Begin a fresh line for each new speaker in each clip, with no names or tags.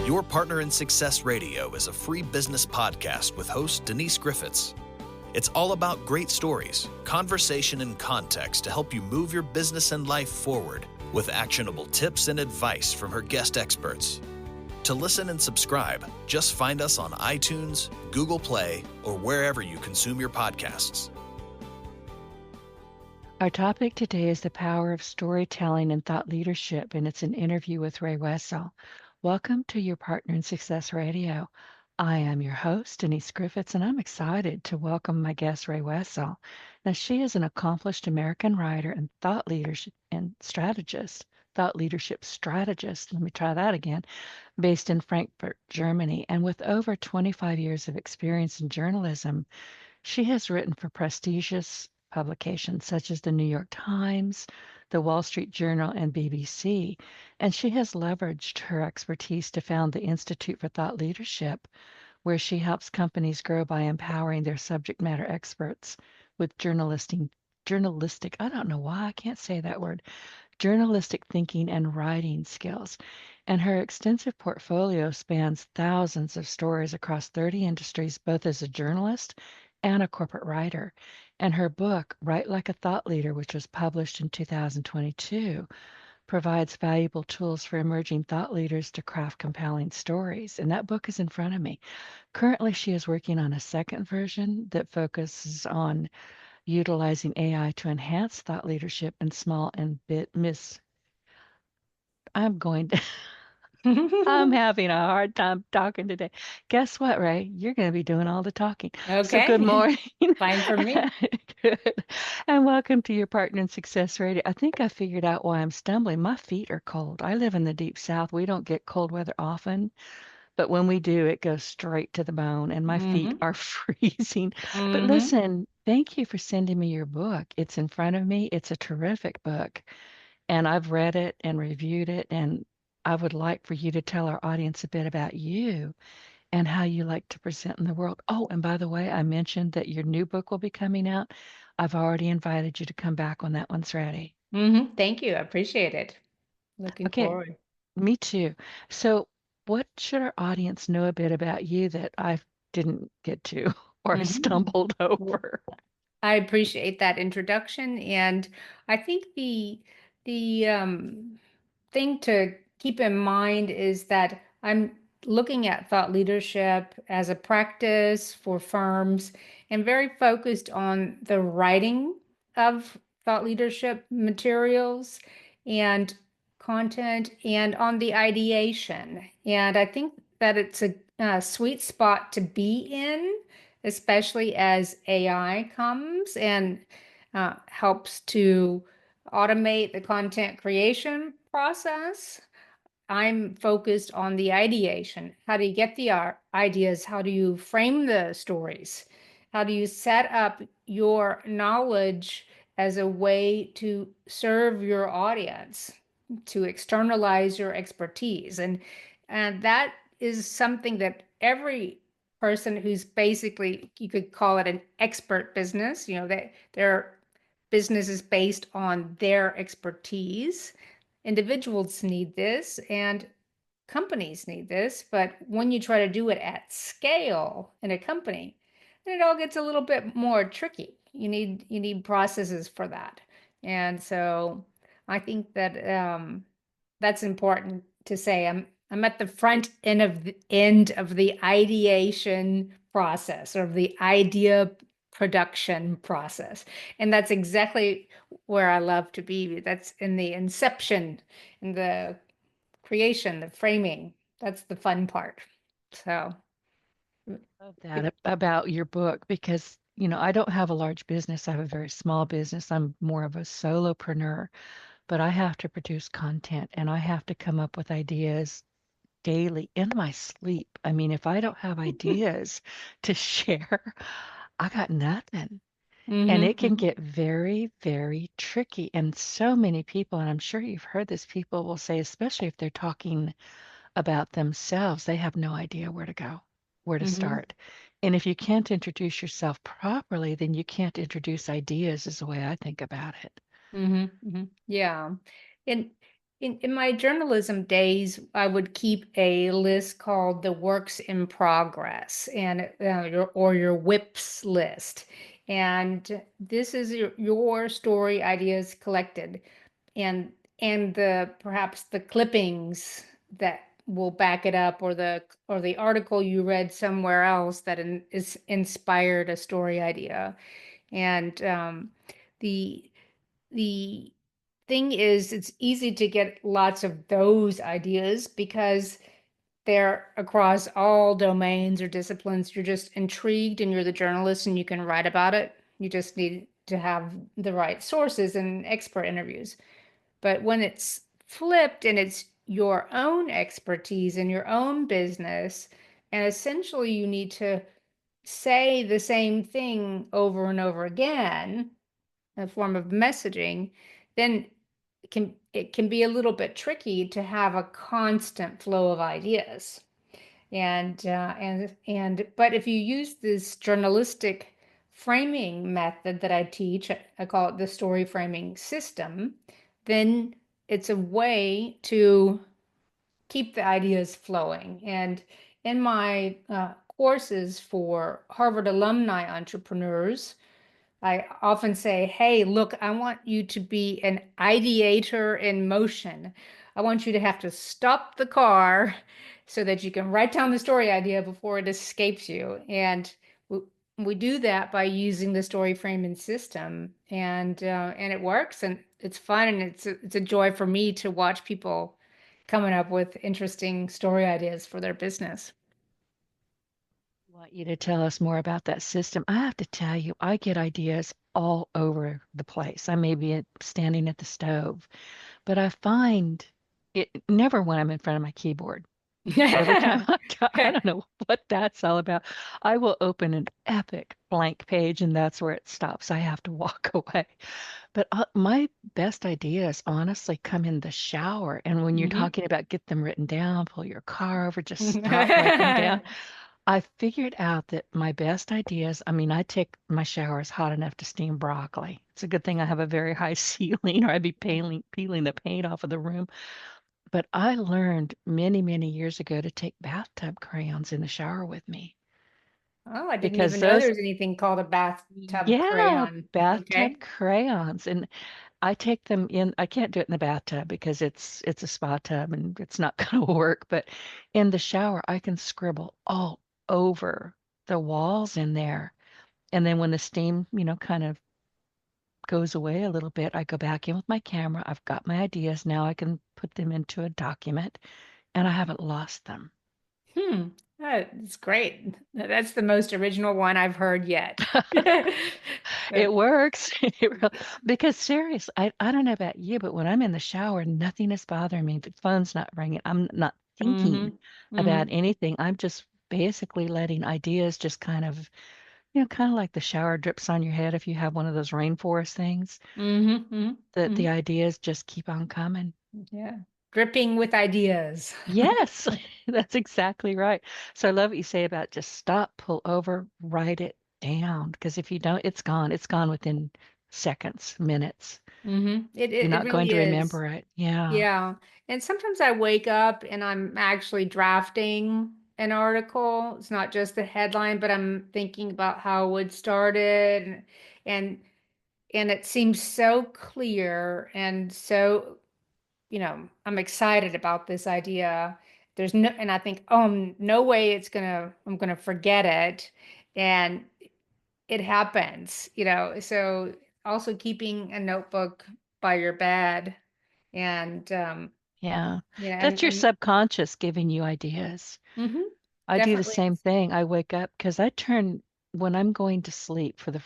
Your Partner in Success Radio is a free business podcast with host Denise Griffiths. It's all about great stories, conversation, and context to help you move your business and life forward with actionable tips and advice from her guest experts. To listen and subscribe, just find us on iTunes, Google Play, or wherever you consume your podcasts.
Our topic today is the power of storytelling and thought leadership, and it's an interview with Rhea Wessel. Welcome to Your Partner in Success Radio. I am your host, Denise Griffiths, and I'm excited to welcome my guest, Rhea Wessel. Now, she is an accomplished American writer and thought leadership and strategist. Thought leadership strategist, let me try that again, based in Frankfurt, Germany. And with over 25 years of experience in journalism, she has written for prestigious publications such as the New York Times, the Wall Street Journal, and BBC, and she has leveraged her expertise to found the Institute for Thought Leadership, where she helps companies grow by empowering their subject matter experts with journalistic, I don't know why I can't say that word, journalistic thinking and writing skills. And her extensive portfolio spans thousands of stories across 30 industries, both as a journalist and a corporate writer. And her book, Write Like a Thought Leader, which was published in 2022, provides valuable tools for emerging thought leaders to craft compelling stories. And that book is in front of me. Currently, she is working on a second version that focuses on utilizing AI to enhance thought leadership in small and bit miss. I'm going to, I'm having a hard time talking today. Guess what, Ray? You're going to be doing all the talking. So good
Okay,
morning.
fine for me.
Good. And welcome to your Partner in Success Radio. I think I figured out why I'm stumbling. My feet are cold. I live in the deep south. We don't get cold weather often, but when we do, it goes straight to the bone, and my feet
Mm-hmm.
are freezing. But
Mm-hmm.
listen, thank you for sending me your book. It's in front of me. It's a terrific book, and I've read it and reviewed it, and I would like for you to tell our audience a bit about you and how you like to present in the world. Oh, and by the way, I mentioned that your new book will be coming out. I've already invited you to come back when that one's ready.
Mm-hmm. Thank you. I appreciate it. Looking
Okay,
forward.
me too. So, what should our audience know a bit about you that I didn't get to or
Mm-hmm.
stumbled over?
I appreciate that introduction, and I think the thing to keep in mind is that I'm looking at thought leadership as a practice for firms and very focused on the writing of thought leadership materials and content and on the ideation. And I think that it's a sweet spot to be in, especially as AI comes and helps to automate the content creation process. I'm focused on the ideation. How do you get the ideas? How do you frame the stories? How do you set up your knowledge as a way to serve your audience, to externalize your expertise? And that is something that every person who's basically, you could call it an expert business, their business is based on their expertise. Individuals need this and companies need this, but when you try to do it at scale in a company, then it all gets a little bit more tricky. You need processes for that. And so I think that that's important to say. I'm at the front end of the ideation process or the idea production process. And that's exactly where I love to be. That's in the inception, in the creation, the framing. That's the fun part. So,
Love that about your book because, I don't have a large business. I have a very small business. I'm more of a solopreneur, but I have to produce content and I have to come up with ideas daily in my sleep. I mean, if I don't have ideas to share, I got nothing. And it can
mm-hmm,
get very, very tricky. And so many people, and I'm sure you've heard this, people will say, especially if they're talking about themselves, they have no idea where to go, where to
mm-hmm,
start. And if you can't introduce yourself properly, then you can't introduce ideas, is the way I think about it.
mm-hmm, mm-hmm. Yeah. And in my journalism days, I would keep a list called the works in progress and your whips list. And this is your story ideas collected and the perhaps the clippings that will back it up or the article you read somewhere else that is inspired a story idea. And the the thing is, it's easy to get lots of those ideas because they're across all domains or disciplines. You're just intrigued and you're the journalist and you can write about it. You just need to have the right sources and expert interviews. But when it's flipped and it's your own expertise and your own business, and essentially you need to say the same thing over and over again, a form of messaging, then it can be a little bit tricky to have a constant flow of ideas. And but if you use this journalistic framing method that I teach, I call it the story framing system, then it's a way to keep the ideas flowing. And in my courses for Harvard alumni entrepreneurs, I often say, hey, look, I want you to be an ideator in motion. I want you to have to stop the car so that you can write down the story idea before it escapes you. And we do that by using the story framing system, and it works, and it's fun, and it's a joy for me to watch people coming up with interesting story ideas for their business.
I want you to tell us more about that system. I have to tell you, I get ideas all over the place. I may be standing at the stove, but I find it never when I'm in front of my keyboard. Every time I don't know what that's all about. I will open an epic blank page and that's where it stops. I have to walk away. But my best ideas honestly come in the shower. And when you're
Mhm.
talking about get them written down, pull your car over, just stop, write them down. I figured out that my best ideas, I mean, I take my shower is hot enough to steam broccoli. It's a good thing I have a very high ceiling or I'd be peeling the paint off of the room. But I learned many, many years ago to take bathtub crayons in the shower with me
Oh, I didn't
because
even know
those,
there's anything called a bathtub
yeah,
crayon.
bathtub
Okay.
crayons. And I take them in, I can't do it in the bathtub because it's a spa tub and it's not going to work, but in the shower I can scribble all over the walls in there. And then when the steam, kind of goes away a little bit, I go back in with my camera. I've got my ideas. Now I can put them into a document and I haven't lost them.
Hmm. That's great. That's the most original one I've heard yet.
It
But,
works. Because seriously, I don't know about you, but when I'm in the shower, nothing is bothering me. The phone's not ringing. I'm not thinking
hmm
about
hmm
anything. I'm just basically letting ideas just kind of like the shower drips on your head if you have one of those rainforest things, that
hmm
the ideas just keep on coming.
Yeah. Dripping with ideas.
Yes, that's exactly right. So I love what you say about just stop, pull over, write it down. Because if you don't, it's gone. It's gone within seconds, minutes. You're
It
not going
really
to
is.
remember it. Yeah.
Yeah. And sometimes I wake up and I'm actually drafting an article. It's not just the headline, but I'm thinking about how it would start it and and it seems so clear and so, I'm excited about this idea. There's no, and I think, oh, no way I'm gonna forget it. And it happens, so also keeping a notebook by your bed and
Yeah.
yeah,
That's your
and
subconscious giving you ideas.
mhm,
I do the
definitely.
same thing. I wake up because when I'm going to sleep for the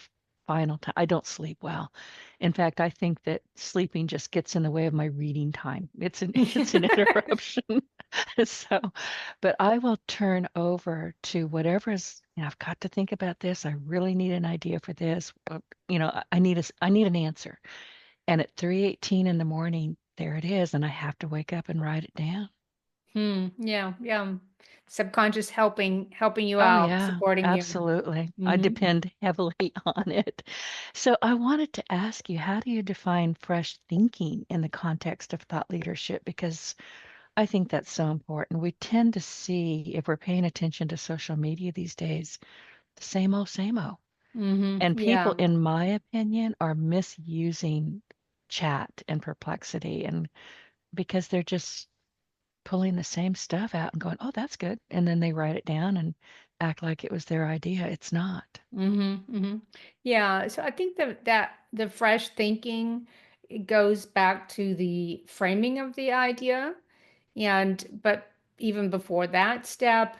final time, I don't sleep well. In fact, I think that sleeping just gets in the way of my reading time. It's an interruption. So, but I will turn over to whatever's, I've got to think about this. I really need an idea for this. I need an answer. And at 3:18 in the morning, there it is, and I have to wake up and write it down.
Yeah, yeah. Subconscious helping you
Oh,
out,
yeah,
supporting you.
absolutely. I
Hmm.
depend heavily on it. So I wanted to ask you, how do you define fresh thinking in the context of thought leadership? Because I think that's so important. We tend to see, if we're paying attention to social media these days, the same old, same old. And people,
Yeah.
in my opinion, are misusing chat and perplexity, and because they're just pulling the same stuff out and going, "Oh, that's good." And then they write it down and act like it was their idea. It's not.
Yeah. So I think that the fresh thinking, it goes back to the framing of the idea. But even before that step,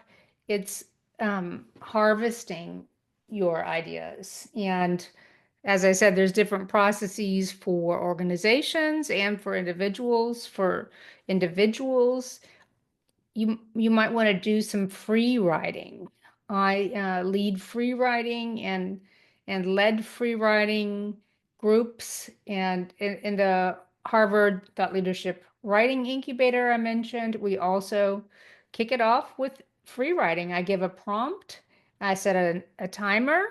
it's harvesting your ideas. And as I said, there's different processes for organizations and for individuals. For individuals, you might want to do some free writing. I lead free writing and led free writing groups, and in the Harvard Thought Leadership Writing Incubator I mentioned, we also kick it off with free writing. I give a prompt, I set a timer.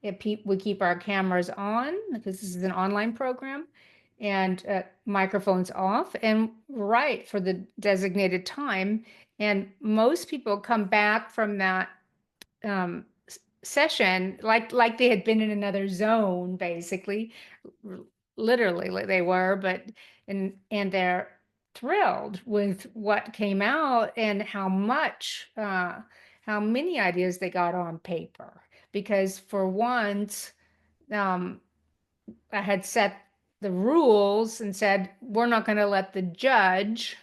We keep our cameras on because this is an online program, and microphones off, and write for the designated time. And most people come back from that session like they had been in another zone, basically. Literally, like they were, but and they're thrilled with what came out and how many ideas they got on paper. Because for once, um, I had set the rules and said, we're not going to let the judge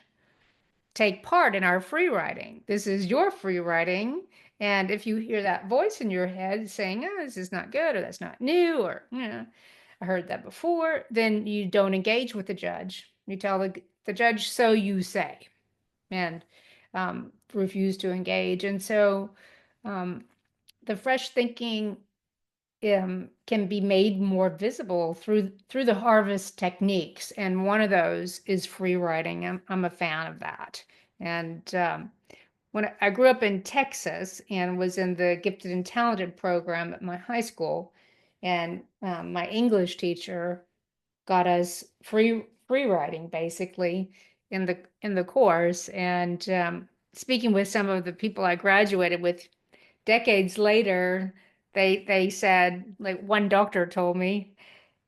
take part in our free writing. This is your free writing. And if you hear that voice in your head saying, oh, this is not good, or that's not new, or, I heard that before, then you don't engage with the judge. You tell the judge, so you say, and refuse to engage. And so um, the fresh thinking can be made more visible through the harvest techniques, and one of those is free writing. I'm a fan of that. And when I grew up in Texas and was in the gifted and talented program at my high school, and my English teacher got us free writing basically in the course. And speaking with some of the people I graduated with decades later, they said, like one doctor told me,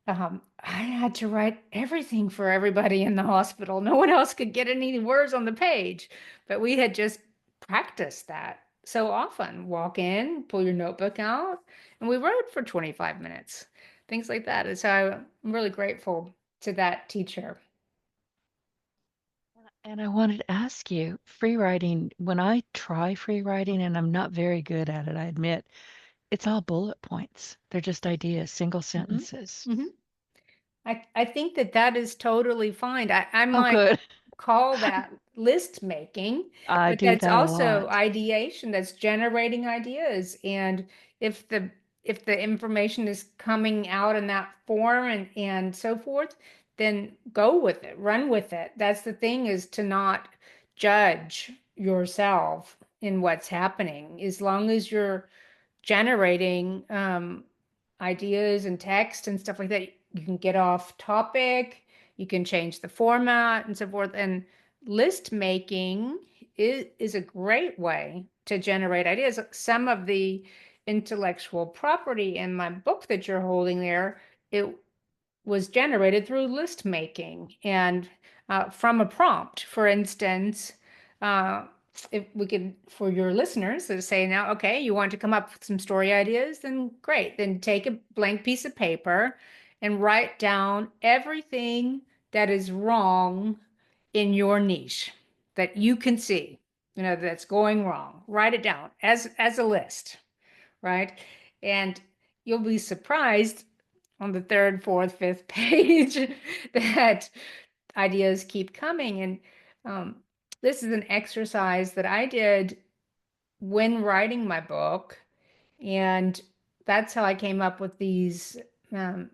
I had to write everything for everybody in the hospital. No one else could get any words on the page, but we had just practiced that so often. Walk in, pull your notebook out, and we wrote for 25 minutes, things like that. And so I'm really grateful to that teacher.
And I wanted to ask you, free writing, when I try free writing, and I'm not very good at it, I admit, it's all bullet points. They're just ideas, single
Hmm.
sentences.
Hmm. I think that is totally fine. I
Oh,
might
good.
call that list making,
I
but
do
that's
that a
also
lot.
ideation, that's generating ideas. And if the information is coming out in that form and so forth, then go with it, run with it. That's the thing, is to not judge yourself in what's happening. As long as you're generating ideas and text and stuff like that, you can get off topic, you can change the format and so forth. And list making is a great way to generate ideas. Some of the intellectual property in my book that you're holding there, it was generated through list making and from a prompt. For instance, uh, if we could, for your listeners, to say now, okay, you want to come up with some story ideas, then great. Then take a blank piece of paper and write down everything that is wrong in your niche that you can see, that's going wrong. Write it down as a list, right? And you'll be surprised on the third, fourth, fifth page that ideas keep coming. And um, this is an exercise that I did when writing my book. And that's how I came up with these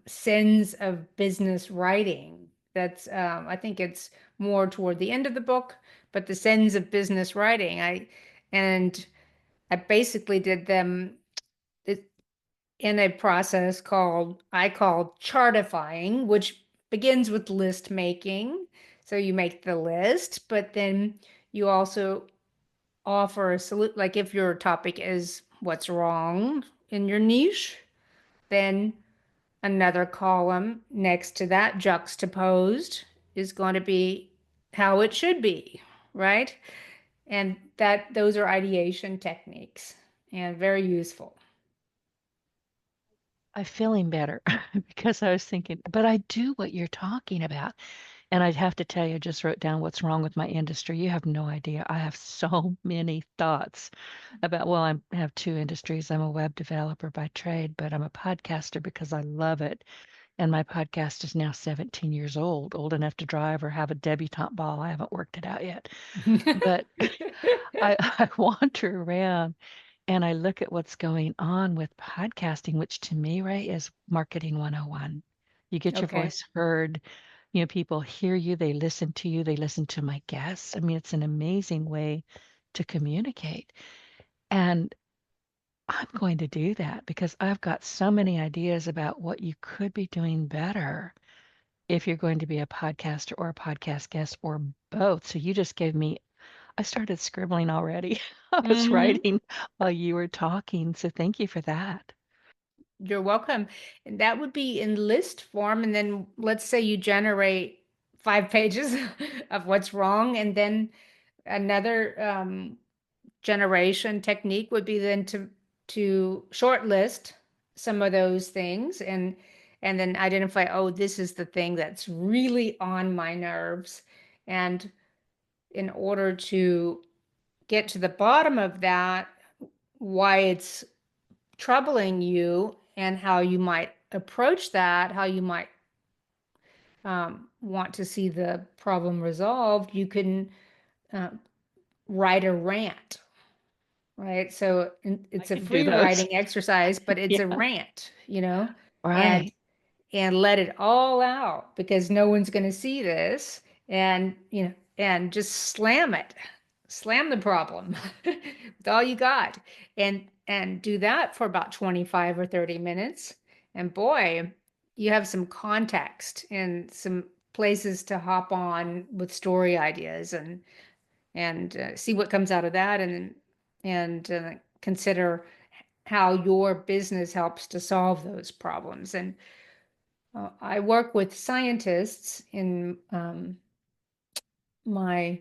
sins of business writing. I think it's more toward the end of the book, but the Sins of Business Writing. And I basically did them in a process I call chartifying, which begins with list making. So you make the list, but then you also offer a solution. Like if your topic is what's wrong in your niche, then another column next to that juxtaposed is going to be how it should be, right? And those are ideation techniques and very useful.
I'm feeling better because I was thinking, but I do what you're talking about. And I'd have to tell you, I just wrote down what's wrong with my industry. You have no idea. I have so many thoughts about, well, I have two industries. I'm a web developer by trade, but I'm a podcaster because I love it. And my podcast is now 17 years old enough to drive or have a debutante ball. I haven't worked it out yet. But I wander around and I look at what's going on with podcasting, which to me, Ray, is marketing 101. You get your
Okay.
voice heard. You know, people hear you, they listen to you, they listen to my guests. I mean, it's an amazing way to communicate. And I'm going to do that because I've got so many ideas about what you could be doing better if you're going to be a podcaster or a podcast guest or both. So you just gave me, I started scribbling already. I was
Hmm.
writing while you were talking. So thank you for that.
You're welcome. And that would be in list form. And then let's say you generate 5 pages of what's wrong. And then another generation technique would be then to shortlist some of those things and then identify, oh, this is the thing that's really on my nerves. And in order to get to the bottom of that, why it's troubling you and how you might approach that, how you might want to see the problem resolved, you can uh, write a rant, right? So
I
it's a
can do
free
those.
writing exercise, but it's a
Yeah.
rant, you know, and
Right.
and let it all out because no one's going to see this and and just slam the problem with all you got and do that for about 25 or 30 minutes and boy you have some context and some places to hop on with story ideas and see what comes out of that and consider how your business helps to solve those problems and I work with scientists in my,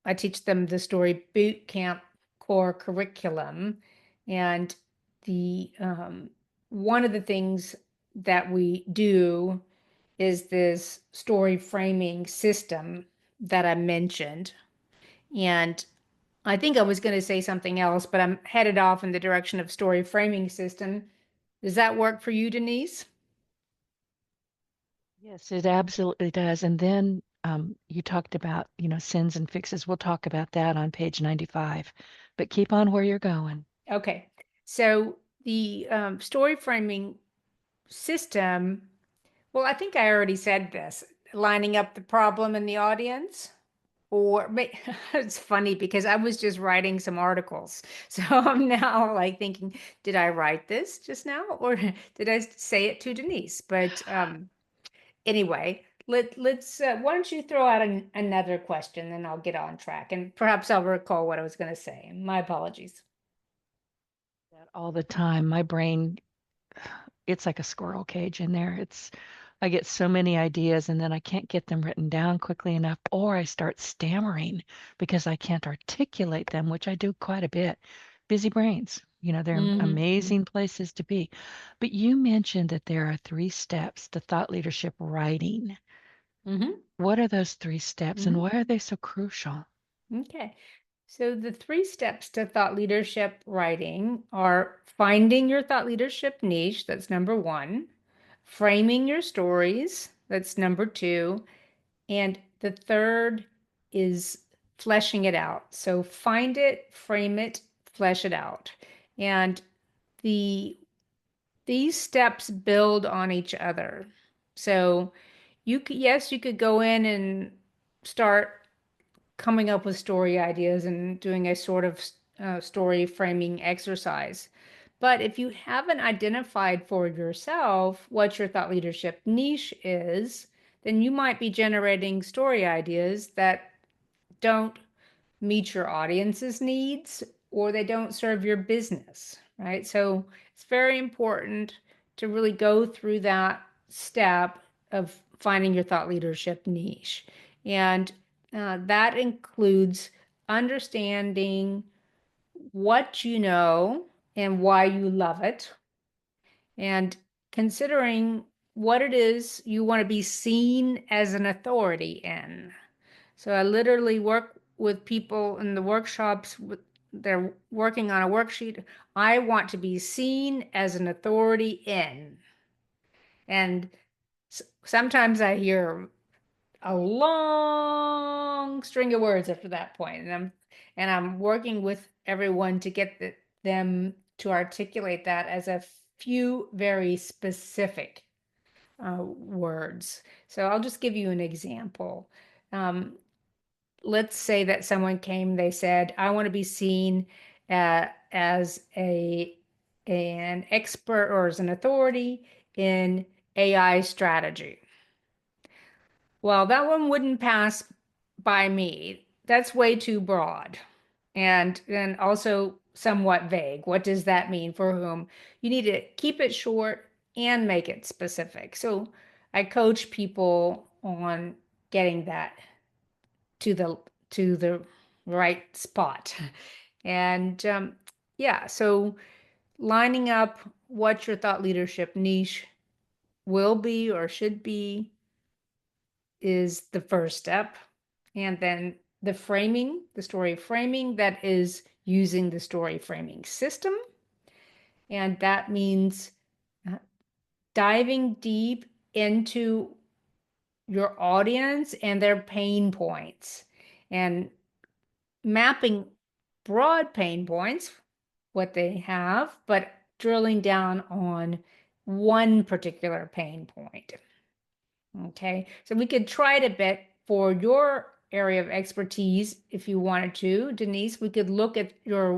I teach them the story boot camp core curriculum. And the one of the things that we do is this story framing system that I mentioned. And I think I was going to say something else, but I'm headed off in the direction of story framing system. Does that work for you, Denise?
Yes, it absolutely does. And then you talked about, sins and fixes. We'll talk about that on page 95, but keep on where you're going.
Okay. So the story framing system, well, I think I already said this, lining up the problem in the audience. It's funny because I was just writing some articles. So I'm now like thinking, did I write this just now or did I say it to Denise? But anyway, let's why don't you throw out another question, then I'll get on track and perhaps I'll recall what I was going to say. My apologies.
That all the time. My brain, it's like a squirrel cage in there. I get so many ideas and then I can't get them written down quickly enough, or I start stammering because I can't articulate them, which I do quite a bit. Busy brains, they're
Hmm.
amazing places to be. But you mentioned that there are 3 steps to thought leadership writing.
Hmm.
What are those 3 steps and
Hmm.
why are they so crucial?
Okay. So the 3 steps to thought leadership writing are finding your thought leadership niche, that's number one, framing your stories, that's number two, and the third is fleshing it out. So find it, frame it, flesh it out. And the these steps build on each other. So yes, you could go in and start coming up with story ideas and doing a sort of story framing exercise. But if you haven't identified for yourself what your thought leadership niche is, then you might be generating story ideas that don't meet your audience's needs or they don't serve your business, right? So it's very important to really go through that step of finding your thought leadership niche. And that includes understanding what you know and why you love it, and considering what it is you want to be seen as an authority in. So I literally work with people in the workshops. They're working on a worksheet. I want to be seen as an authority in. And sometimes I hear a long string of words after that point, and I'm working with everyone to get them to articulate that as a few very specific words. So I'll just give you an example. Um, let's say that someone came, they said, I want to be seen as an expert or as an authority in AI strategy. Well, that one wouldn't pass by me. That's way too broad. And also somewhat vague. What does that mean for whom? You need to keep it short and make it specific. So I coach people on getting that to the right spot. And yeah, so lining up what your thought leadership niche will be or should be is the first step. And then the framing, the story framing, that is using the story framing system. And that means uh, diving deep into your audience and their pain points and mapping broad pain points, what they have, but drilling down on one particular pain point. Okay, so we could try it a bit for your area of expertise if you wanted to, Denise. We could look at your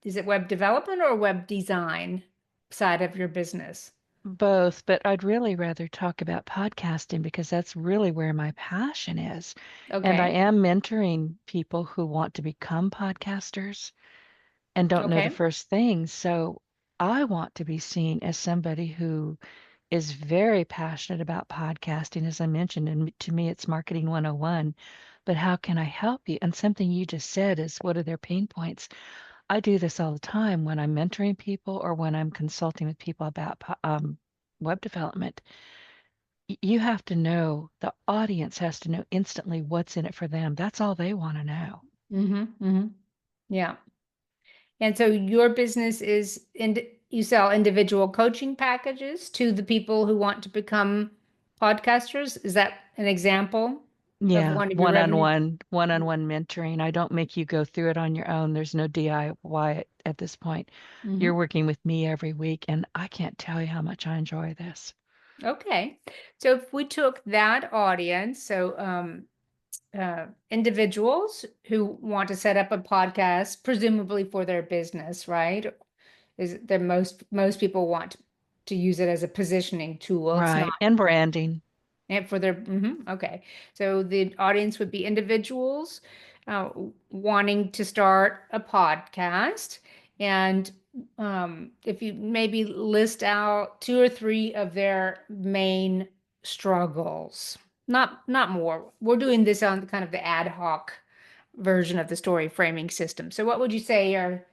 is it web development or web design side of your business?
Both, but I'd really rather talk about podcasting because that's really where my passion is. And I
Okay,
am mentoring people who want to become podcasters and don't know the
okay.
first thing. So I want to be seen as somebody who is very passionate about podcasting, as I mentioned. And to me, it's marketing 101. But how can I help you? And something you just said is, what are their pain points? I do this all the time when I'm mentoring people or when I'm consulting with people about web development. You have to know, the audience has to know instantly what's in it for them. That's all they want to know.
Mm-hmm, mm-hmm. Yeah. And so your business is you sell individual coaching packages to the people who want to become podcasters. Is that an example of
Yeah,
one of your revenue?
one-on-one mentoring. I don't make you go through it on your own. There's no DIY at this point.
Mm-hmm.
You're working with me every week, and I can't tell you how much I enjoy this.
Okay. So if we took that audience, so individuals who want to set up a podcast, presumably for their business, right? Is that most people want to use it as a positioning tool. It's not.
Right. And branding.
And for their, okay. So the audience would be individuals uh, wanting to start a podcast. And if you maybe list out two or three of their main struggles, not more. We're doing this on kind of the ad hoc version of the story framing system. So what would you say are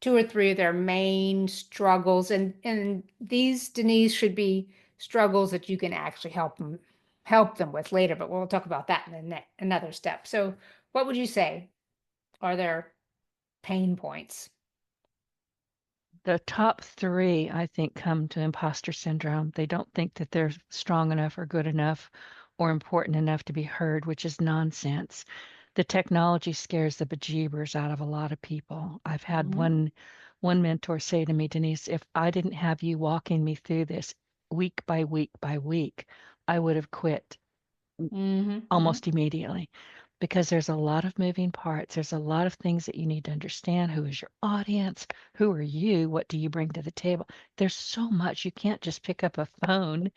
two or three of their main struggles? And these, Denise, should be struggles that you can actually help them with later, but we'll talk about that in another step. So what would you say are their pain points?
The top three, I think, come to imposter syndrome. They don't think that they're strong enough or good enough or important enough to be heard, which is nonsense. The technology scares the bejeebers out of a lot of people. I've had
Mm-hmm.
one mentor say to me, Denise, if I didn't have you walking me through this week by week by week, I would have quit
Mm-hmm. Mm-hmm.
almost immediately. because there's a lot of moving parts. There's a lot of things that you need to understand. Who is your audience? Who are you? What do you bring to the table? There's so much. You can't just pick up a phone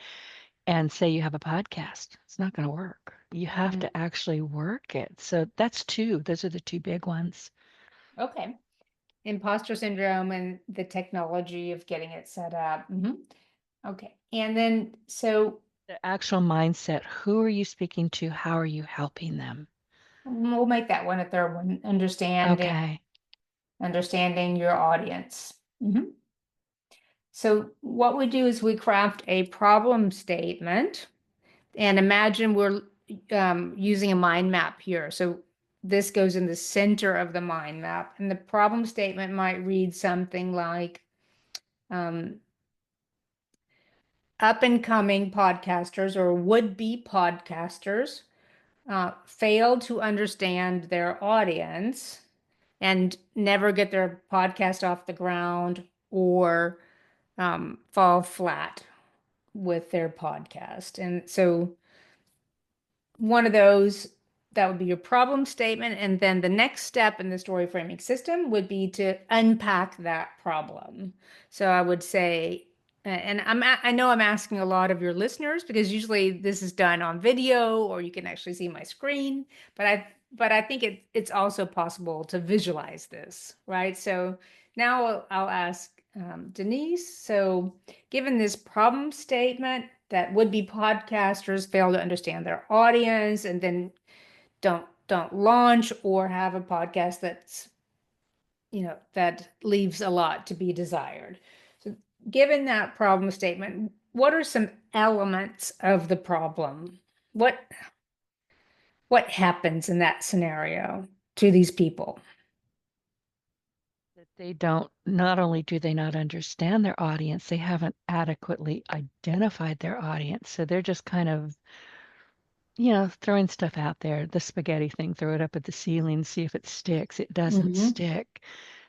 and say you have a podcast. It's not going to work. You have
Mhm.
to actually work it. So that's two. Those are the two big ones.
Okay. Imposter syndrome and the technology of getting it set up. Okay. And then, so
The actual mindset. Who are you speaking to? How are you helping them?
we'll make that one a third one,
Okay.
understanding your audience. So what we do is we craft a problem statement, and imagine we're using a mind map here. So this goes in the center of the mind map, and the problem statement might read something like, um, up and coming podcasters or would be podcasters fail to understand their audience and never get their podcast off the ground, or fall flat with their podcast. And so one of those, that would be your problem statement. And then the next step in the story framing system would be to unpack that problem. So I would say, and I know I'm asking a lot of your listeners, because usually this is done on video or you can actually see my screen, but I think it's also possible to visualize this, right? So now I'll ask Denise. So given this problem statement that would-be podcasters fail to understand their audience and then don't launch or have a podcast that's, that leaves a lot to be desired. So given that problem statement, what are some elements of the problem? What happens in that scenario to these people?
That they don't, not only do they not understand their audience, they haven't adequately identified their audience. So they're just kind of, throwing stuff out there, the spaghetti thing, throw it up at the ceiling, see if it sticks. It doesn't
Mm-hmm.
stick.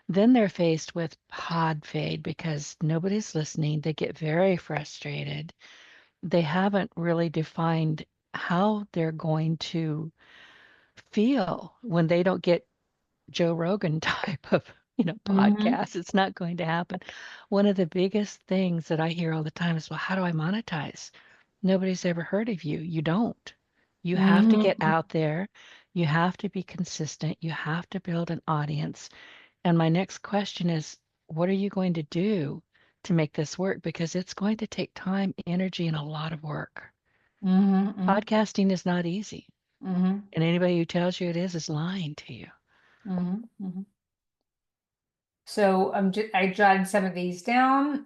Then they're faced with pod fade because nobody's listening. They get very frustrated. They haven't really defined how they're going to feel when they don't get Joe Rogan type of,
Mm-hmm.
podcast. It's not going to happen. One of the biggest things that I hear all the time is, well, how do I monetize? Nobody's ever heard of you. You don't. You have to get
Mm-hmm.
out there. You have to be consistent. You have to build an audience. And my next question is, what are you going to do to make this work? Because it's going to take time, energy, and a lot of work.
Mm-hmm.
Podcasting is not easy.
Mm-hmm.
And anybody who tells you it is lying to you.
Mm-hmm. So I jotted some of these down.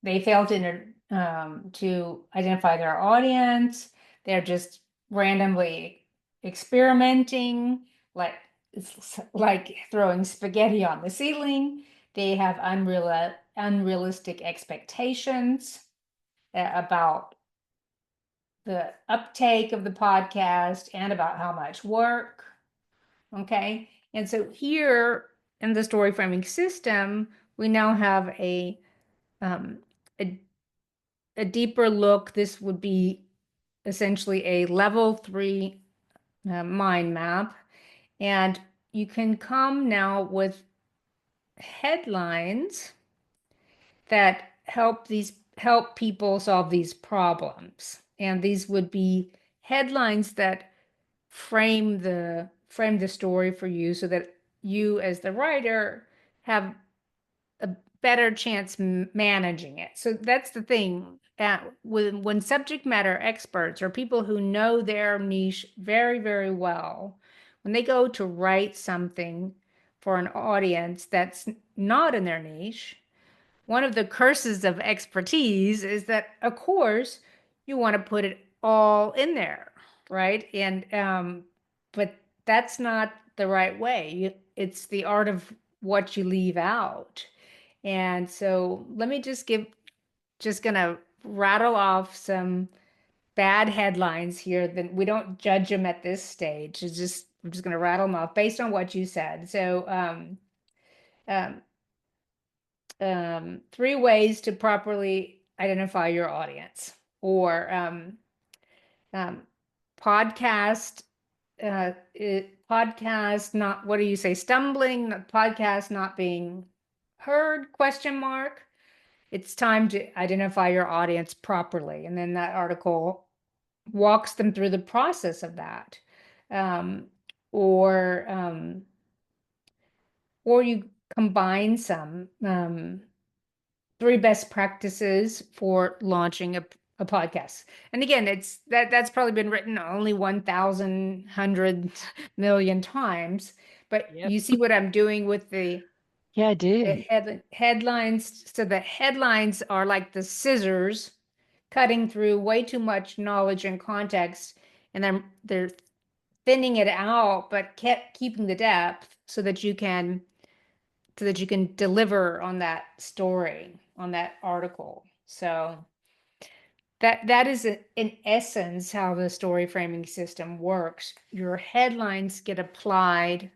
They fail to identify their audience. They're just randomly experimenting, like it's like throwing spaghetti on the ceiling. They have unrealistic expectations about the uptake of the podcast and about how much work. Okay. And so here in the story framing system, we now have um, a, a deeper look. This would be essentially a level 3 mind map. And you can come now with headlines that help people solve these problems. And these would be headlines that frame the story for you, so that you as the writer have a better chance managing it. So that's the thing. When subject matter experts or people who know their niche very, very well, when they go to write something for an audience that's not in their niche, one of the curses of expertise is that, of course, you want to put it all in there, right? And but that's not the right way. It's the art of what you leave out. And so let me just gonna rattle off some bad headlines here. That we don't judge them at this stage. I'm just gonna rattle them off based on what you said. So um, 3 ways to properly identify your audience, or um, podcast podcast not, what do you say, stumbling, podcast not being heard, question mark. It's time to identify your audience properly. And then that article walks them through the process of that. Um, or or you combine some 3 best practices for launching a podcast. And again, that's probably been written only 1,100 million times, but
Yep.
you see what I'm doing with the
Yeah, I do.
headlines. So the headlines are like the scissors cutting through way too much knowledge and context, and then they're thinning it out, but kept keeping the depth so that you can deliver on that story, on that article. So that is in essence how the story framing system works. Your headlines get applied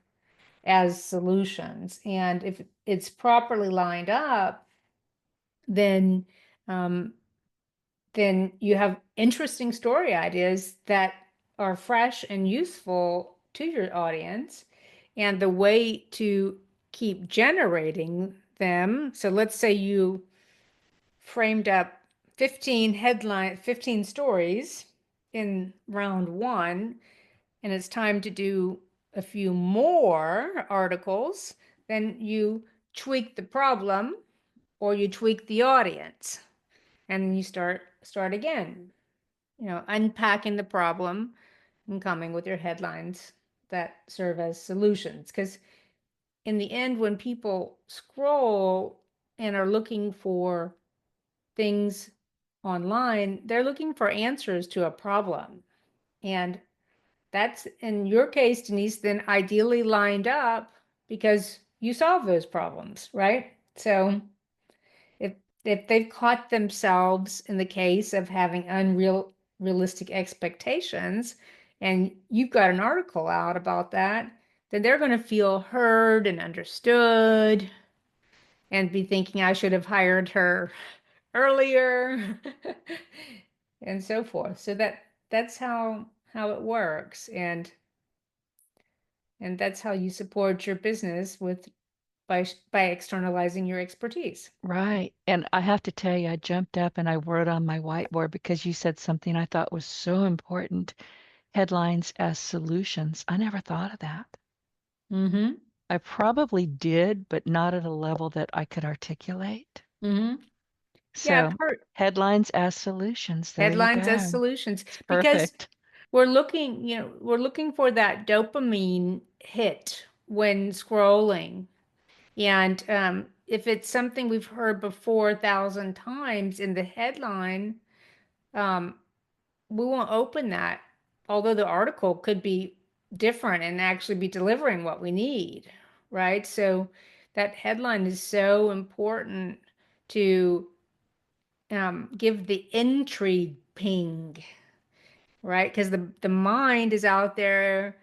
as solutions, and if it's properly lined up, then um, then you have interesting story ideas that are fresh and useful to your audience. And the way to keep generating them, so let's say you framed up 15 stories in round one, and it's time to do a few more articles, then you tweak the problem or you tweak the audience, and you start again, unpacking the problem and coming with your headlines that serve as solutions. Because in the end, when people scroll and are looking for things online, they're looking for answers to a problem. And that's, in your case, Denise, then ideally lined up because you solve those problems, right? So if if they've caught themselves in the case of having realistic expectations, and you've got an article out about that, then they're going to feel heard and understood and be thinking I should have hired her earlier and so forth. So that's how it works, and that's how you support your business with by externalizing your expertise.
Right. And I have to tell you, I jumped up and I wrote on my whiteboard because you said something I thought was so important. Headlines as solutions. I never thought of that.
Mm-hmm.
I probably did, but not at a level that I could articulate.
Mm-hmm. Yeah, I've
So
heard
headlines as solutions. There you
headlines as
go.
solutions
It's
because
perfect.
we're looking for that dopamine hit when scrolling. And if it's something we've heard before 1,000 times in the headline, um, we won't open that, although the article could be different and actually be delivering what we need, right? So that headline is so important to give the intrigue ping, right? Because the mind is out there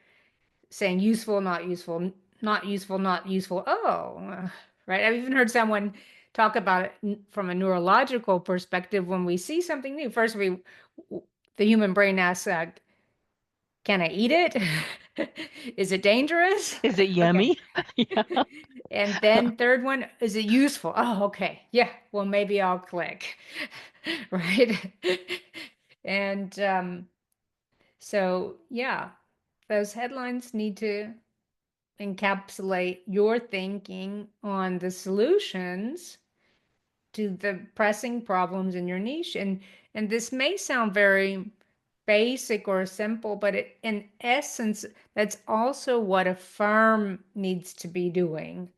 saying useful, not useful, not useful, not useful. Oh, right. I've even heard someone talk about it from a neurological perspective. When we see something new, first the human brain asks, "Can I eat it? Is it dangerous?"
Is it
Okay.
yummy? Yeah.
And then third one, is it useful? Oh, okay. Yeah. Well, maybe I'll click. Right. And so, yeah, those headlines need to encapsulate your thinking on the solutions to the pressing problems in your niche. And this may sound very basic or simple, but in essence, that's also what a firm needs to be doing.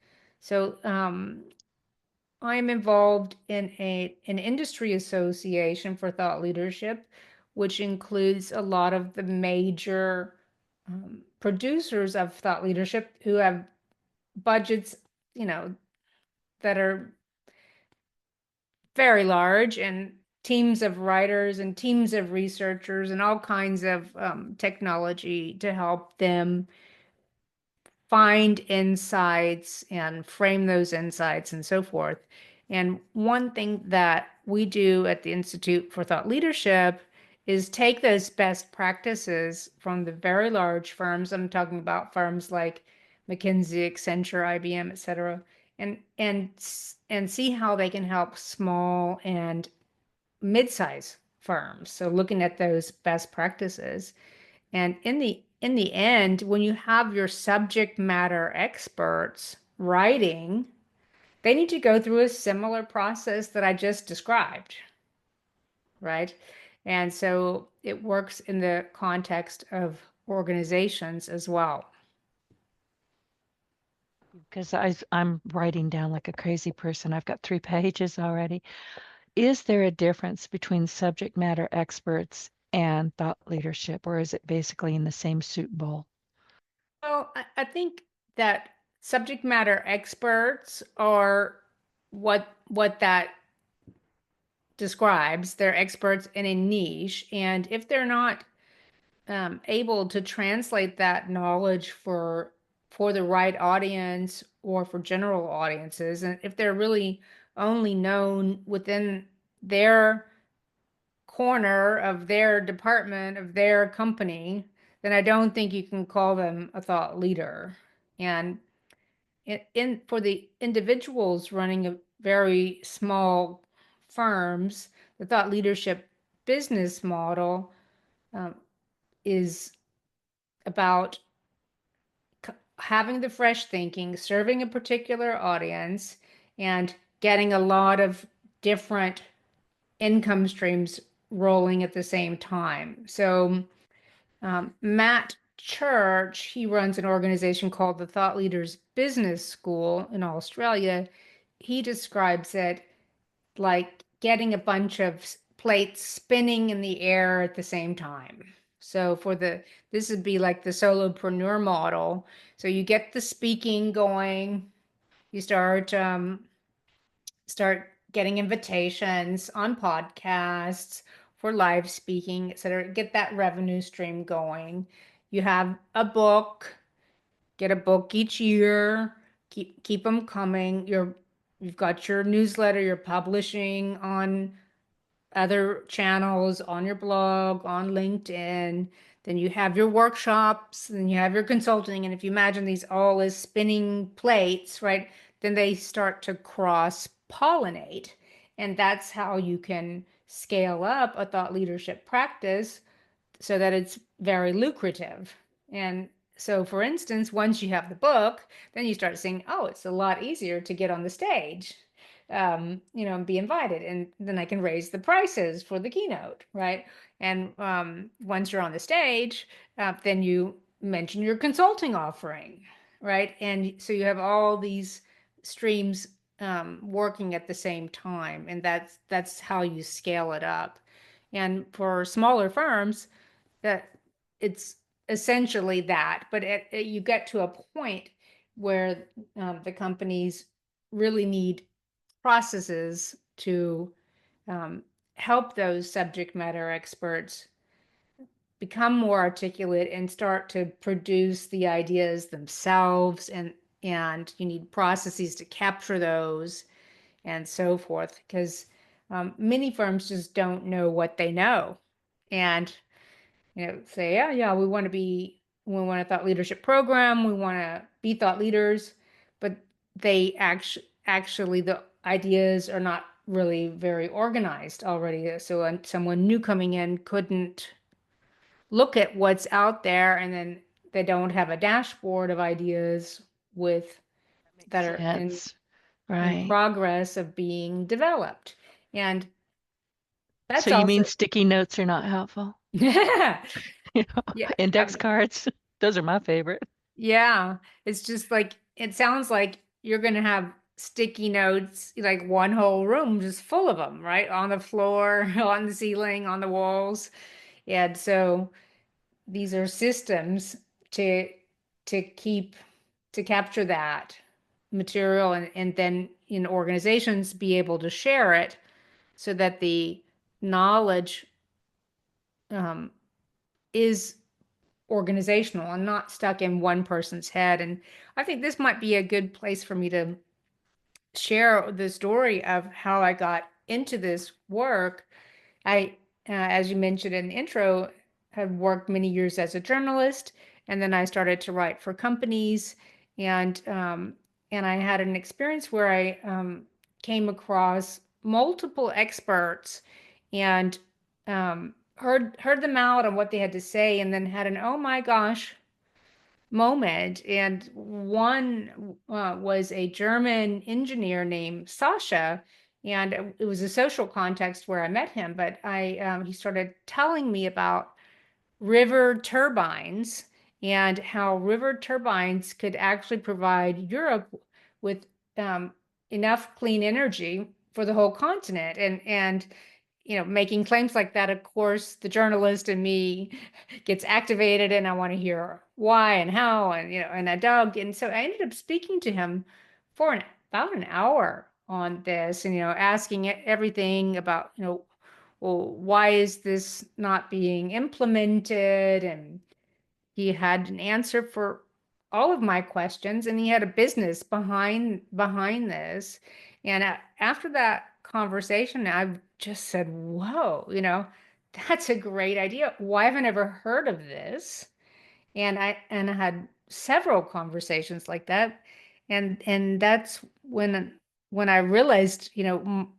So I'm involved in an industry association for thought leadership, which includes a lot of the major producers of thought leadership who have budgets, you know, that are very large, and teams of writers and teams of researchers and all kinds of technology to help them find insights and frame those insights and so forth. And one thing that we do at the Institute for Thought Leadership is take those best practices from the very large firms. I'm talking about firms like McKinsey, Accenture, IBM, et cetera, and see how they can help small and mid-size firms. So looking at those best practices. And in the end, when you have your subject matter experts writing, they need to go through a similar process that I just described, right? And so it works in the context of organizations as well.
Because I'm writing down like a crazy person. I've got 3 pages already. Is there a difference between subject matter experts and thought leadership, or is it basically in the same soup bowl?
Well, I think that subject matter experts are what that describes. They're experts in a niche, and if they're not able to translate that knowledge for the right audience or for general audiences, and if they're really only known within their corner of their department of their company, then I don't think you can call them a thought leader. And for the individuals running a very small firms, the thought leadership business model um, is about having the fresh thinking, serving a particular audience, and getting a lot of different income streams rolling at the same time. So, Matt Church, he runs an organization called the Thought Leaders Business School in Australia. He describes it like getting a bunch of plates spinning in the air at the same time. So this would be like the solopreneur model. So you get the speaking going, you start getting invitations on podcasts for live speaking, et cetera. Get that revenue stream going. You have a book, get a book each year, keep them coming. You've got your newsletter, you're publishing on other channels, on your blog, on LinkedIn. Then you have your workshops, then you have your consulting. And if you imagine these all as spinning plates, right, then they start to cross pollinate. And that's how you can scale up a thought leadership practice so that it's very lucrative. And so, for instance, once you have the book, then you start saying, oh, it's a lot easier to get on the stage, and be invited. And then I can raise the prices for the keynote, right? And once you're on the stage, then you mention your consulting offering, right? And so you have all these streams working at the same time, and that's how you scale it up. And for smaller firms, that it's essentially that, but you get to a point where the companies really need processes to um, help those subject matter experts become more articulate and start to produce the ideas themselves, and you need processes to capture those and so forth, because many firms just don't know what they know. And say, yeah, we want a thought leadership program, we want to be thought leaders, but they actually the ideas are not really very organized already. So someone new coming in couldn't look at what's out there, and then they don't have a dashboard of ideas with that are
Sense.
in
Right.
progress of being developed. And
So
that's
you
also
mean sticky notes are not helpful?
yeah.
You know, index cards, those are my favorite.
Yeah, it's just like it sounds like you're gonna have sticky notes, like one whole room just full of them, right? On the floor, on the ceiling, on the walls. And so these are systems to keep to capture that material, and then in organizations be able to share it so that the knowledge um, is organizational and not stuck in one person's head. And I think this might be a good place for me to share the story of how I got into this work. I as you mentioned in the intro, have worked many years as a journalist, and then I started to write for companies, and I had an experience where I came across multiple experts, and heard them out on what they had to say, and then had an oh my gosh moment. And one was a German engineer named Sasha, and it was a social context where I met him. But he started telling me about river turbines and how river turbines could actually provide Europe with um, enough clean energy for the whole continent. And making claims like that, of course, the journalist in me gets activated, and I want to hear why and how, and I dug. And so I ended up speaking to him for about an hour on this, and asking everything about, well, why is this not being implemented? And he had an answer for all of my questions, and he had a business behind this. And after that conversation, I've just said, whoa, that's a great idea. Why haven't I ever heard of this? And I had several conversations like that. And that's when I realized,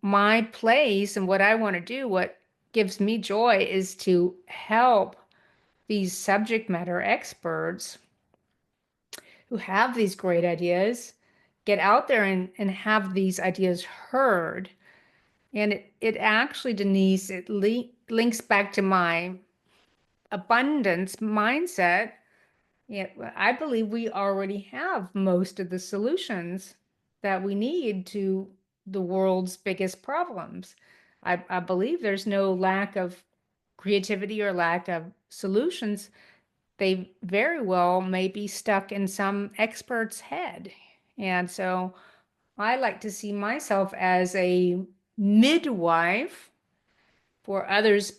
my place and what I want to do, what gives me joy, is to help these subject matter experts who have these great ideas get out there and have these ideas heard. And it actually, Denise, it links back to my abundance mindset. Yeah, I believe we already have most of the solutions that we need to the world's biggest problems. I believe there's no lack of creativity or lack of solutions. They very well may be stuck in some expert's head. And so I like to see myself as a midwife for others'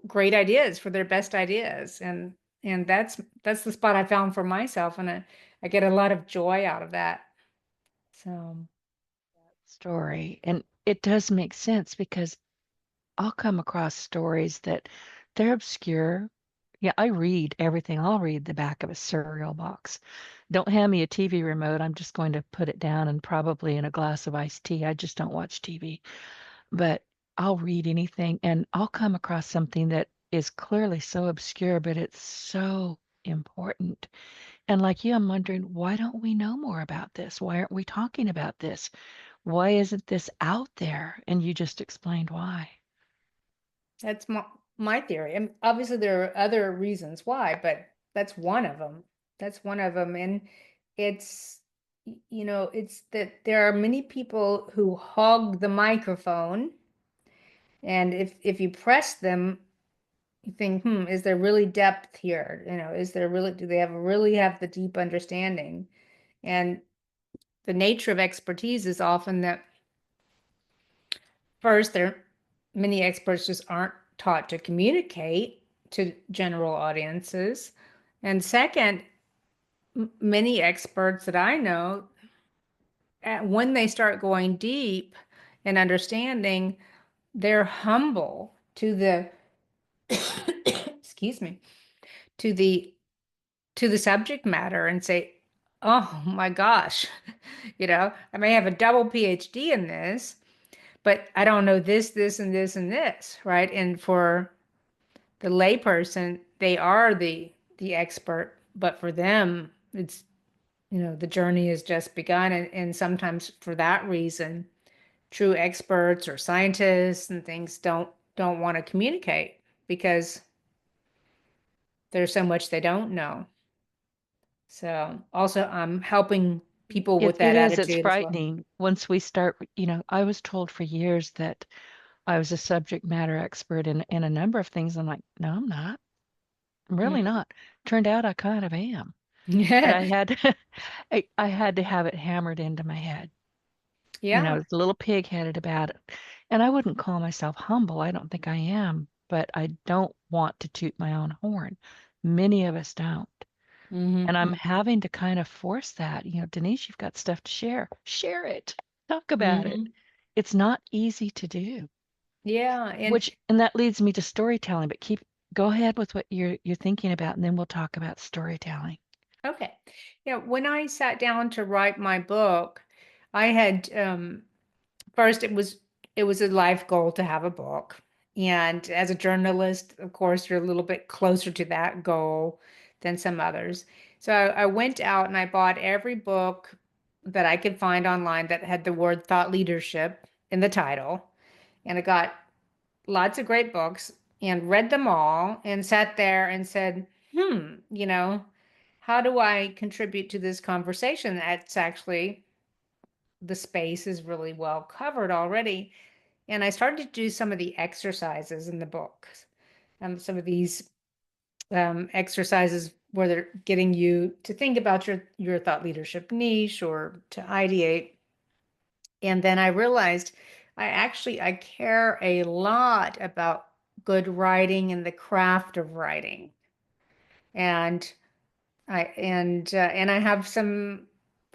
great ideas, for their best ideas. And that's the spot I found for myself. And I get a lot of joy out of that. So
Story. And it does make sense because I'll come across stories that they're obscure. Yeah, I read everything. I'll read the back of a cereal box. Don't hand me a TV remote. I'm just going to put it down and probably in a glass of iced tea. I just don't watch TV. But I'll read anything and I'll come across something that is clearly so obscure, but it's so important. And like you, I'm wondering, why don't we know more about this? Why aren't we talking about this? Why isn't this out there? And you just explained why.
that's my theory. And obviously there are other reasons why, but that's one of them. That's one of them. And it's, it's that there are many people who hog the microphone. And if you press them, you think, is there really depth here? Is there really, do they really have the deep understanding? And the nature of expertise is often that first, there many experts just aren't taught to communicate to general audiences. And second, many experts that I know, when they start going deep and understanding, they're humble to the excuse me, to the subject matter and say, oh my gosh, I may have a double PhD in this, but I don't know this, this, and this, and this, right? And for the layperson, they are the expert, but for them, it's, the journey has just begun. And sometimes for that reason, true experts or scientists and things don't want to communicate because there's so much they don't know. So also I'm helping people with
It
that
is, it's
attitude as well.
frightening once we start, I was told for years that I was a subject matter expert in a number of things. I'm like, no, I'm not. I'm really
Mm.
not. Turned out I kind of am. But
Yeah.
I had I had to have it hammered into my head. I
Yeah.
was a little pig-headed about it. And I wouldn't call myself humble. I don't think I am, but I don't want to toot my own horn. Many of us don't. And I'm
Mm-hmm.
having to kind of force that. Denise, you've got stuff to share. Share it. Talk about it.
Mm-hmm.
It's not easy to do.
Yeah. And
Which and that leads me to storytelling, but go ahead with what you're thinking about, and then we'll talk about storytelling.
okay. Yeah. When I sat down to write my book, I had first it was a life goal to have a book. And as a journalist, of course, you're a little bit closer to that goal than some others. So I went out and I bought every book that I could find online that had the word thought leadership in the title. And I got lots of great books and read them all and sat there and said, how do I contribute to this conversation? That's actually, the space is really well covered already. And I started to do some of the exercises in the books. Some of these exercises where they're getting you to think about your thought leadership niche or to ideate. And then I realized I care a lot about good writing and the craft of writing. And I have some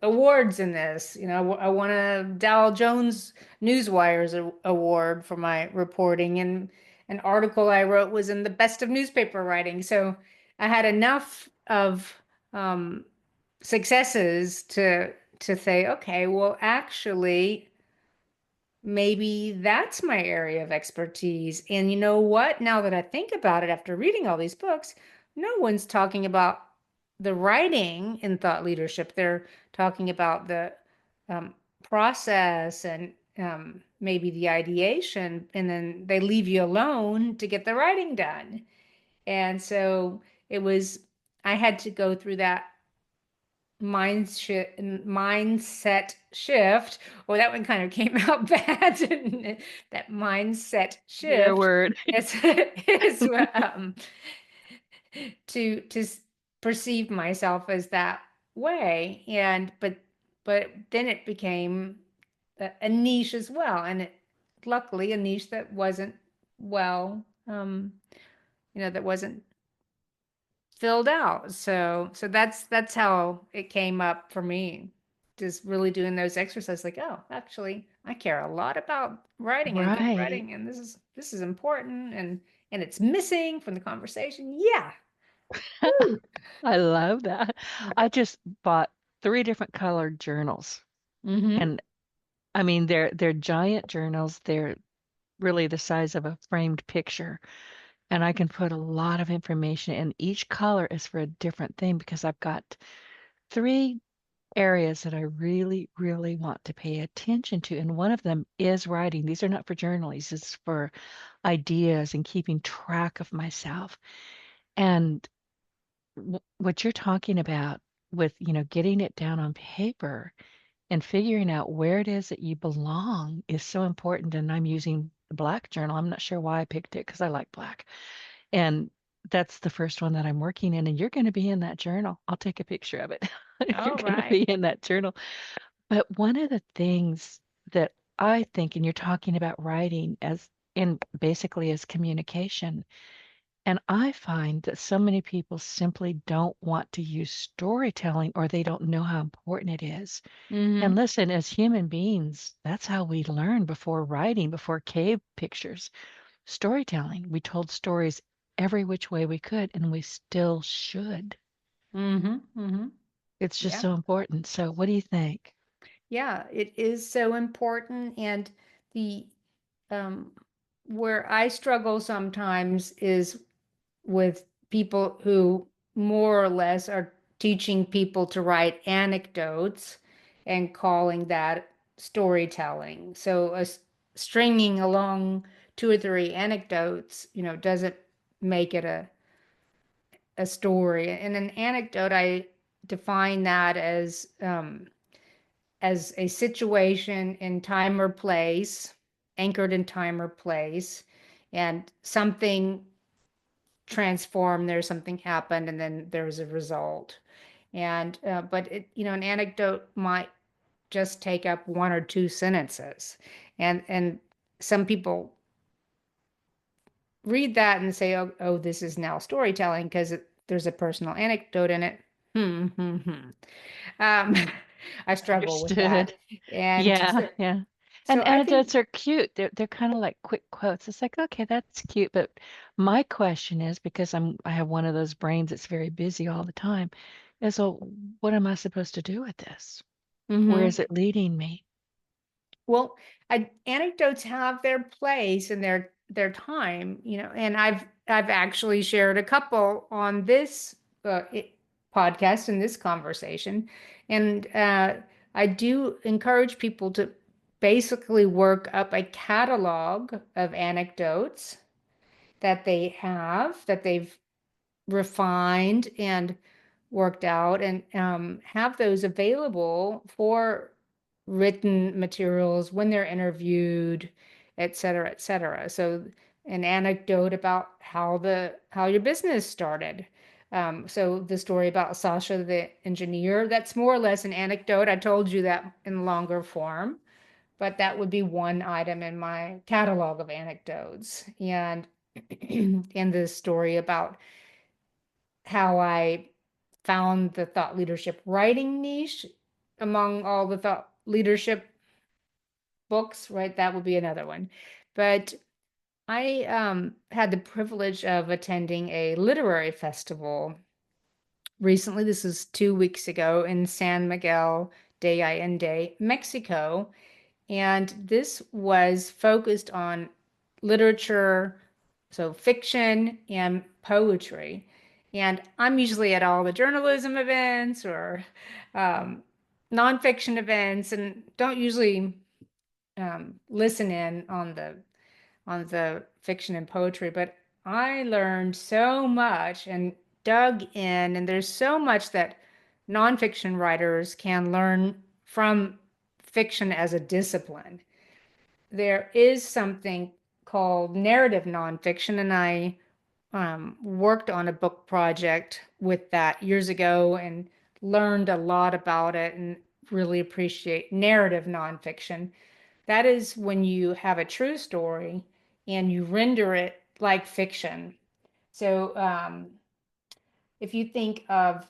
awards in this. I won a Dow Jones Newswire's award for my reporting, and an article I wrote was in the best of newspaper writing. So I had enough of um, successes to say, okay, well, actually, maybe that's my area of expertise. And you know what? Now that I think about it, after reading all these books, no one's talking about the writing in thought leadership. They're talking about the um, process and maybe the ideation, and then they leave you alone to get the writing done. And so I had to go through that mindset shift. Or that one kind of came out bad, didn't it? That mindset
Dear
shift
word.
is to perceive myself as that way. And but then it became a niche as well, and luckily a niche that wasn't well, that wasn't filled out. So that's how it came up for me. Just really doing those exercises, like, oh, actually, I care a lot about writing and good
Right.
writing, and this is important, and it's missing from the conversation. Yeah. Woo.
I love that. I just bought 3 different colored journals,
Mm-hmm.
and I mean, they're giant journals. They're really the size of a framed picture, and I can put a lot of information, and each color is for a different thing because I've got 3 areas that I really, really want to pay attention to, and one of them is writing. These are not for journalists, it's for ideas and keeping track of myself. And what you're talking about with, getting it down on paper and figuring out where it is that you belong is so important. And I'm using the black journal. I'm not sure why I picked it because I like black. And that's the first one that I'm working in. And you're going to be in that journal. I'll take a picture of it. You're
All
going to
right.
be in that journal. But one of the things that I think, and you're talking about writing as in basically as communication, and I find that so many people simply don't want to use storytelling or they don't know how important it is. And
Mm-hmm.
listen, as human beings, that's how we learn before writing, before cave pictures, storytelling. We told stories every which way we could, and we still should.
Mm-hmm. Mm-hmm.
It's just
Yeah.
so important. So, what do you think?
Yeah, it is so important. And the um where I struggle sometimes is with people who more or less are teaching people to write anecdotes and calling that storytelling. So stringing along 2 or 3 anecdotes, doesn't make it a story. And an anecdote, I define that as a situation in time or place, anchored in time or place, and something transformed, there's something happened, and then there's a result. And but an anecdote might just take up 1 or 2 sentences, and some people read that and say, oh, this is now storytelling because there's a personal anecdote in it. Hmm. Um, I struggle with that.
Understood.
And
Yeah,
so,
yeah.
So
And
I think,
anecdotes are cute. They're kind of like quick quotes. It's like, okay, that's cute. But my question is, because I have one of those brains that's very busy all the time, is well, what am I supposed to do with this? Where
mhm.
is it leading me?
Well, anecdotes have their place and their time, and I've actually shared a couple on this podcast in this conversation, and I do encourage people to basically work up a catalog of anecdotes that they've refined and worked out, and have those available for written materials when they're interviewed, et cetera, et cetera. So an anecdote about how your business started. So the story about Sasha, the engineer, that's more or less an anecdote. I told you that in longer form, but that would be one item in my catalog of anecdotes. And and the story about how I found the thought leadership writing niche among all the thought leadership books, right? That would be another one. But I had the privilege of attending a literary festival recently. This is 2 weeks ago in San Miguel de Allende, Mexico. And this was focused on literature, so fiction and poetry. And I'm usually at all the journalism events or um, nonfiction events, and don't usually listen in on the fiction and poetry. But I learned so much and dug in, and there's so much that nonfiction writers can learn from fiction as a discipline. There is something called narrative nonfiction, and I worked on a book project with that years ago and learned a lot about it and really appreciate narrative nonfiction. That is when you have a true story and you render it like fiction. So if you think of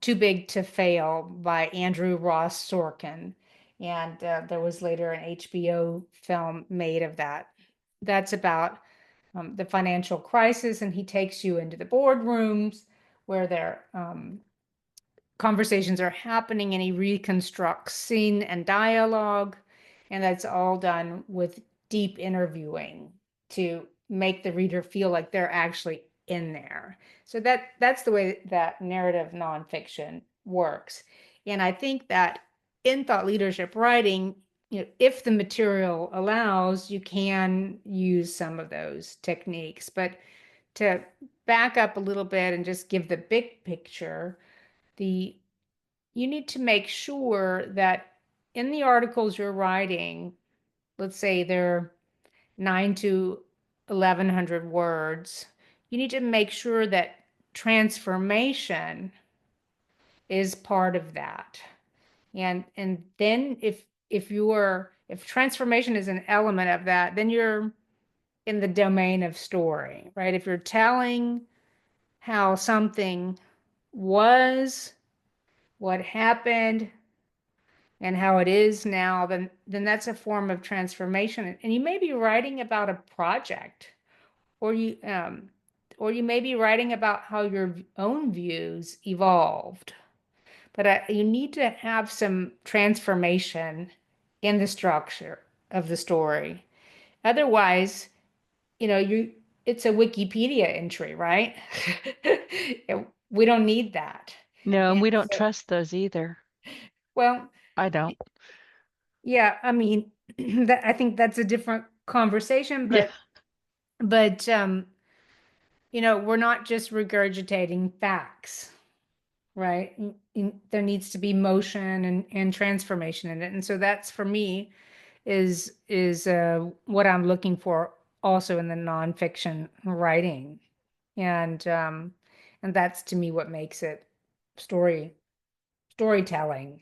Too Big to Fail by Andrew Ross Sorkin. And there was later an HBO film made of that. That's about the financial crisis, and he takes you into the boardrooms where their conversations are happening, and he reconstructs scene and dialogue. And that's all done with deep interviewing to make the reader feel like they're actually in there. So that's the way that narrative nonfiction works. And I think that in thought leadership writing, if the material allows, you can use some of those techniques. But to back up a little bit and just give the big picture, the you need to make sure that in the articles you're writing, let's say they're 9 to 1100 words, you need to make sure that transformation is part of that. And then if transformation is an element of that, then you're in the domain of story, right? If you're telling how something was, what happened, and how it is now, then that's a form of transformation. And you may be writing about a project, or you may be writing about how your own views evolved. But you need to have some transformation in the structure of the story. Otherwise, you it's a Wikipedia entry, right? We don't need that.
No, and
And
we don't
so,
trust those either.
well,
I don't.
yeah, I mean, I think that's a different conversation,
Yeah.
but we're not just regurgitating facts, right? There needs to be motion and transformation in it. And so that's for me is what I'm looking for also in the nonfiction writing. And and that's to me what makes it storytelling.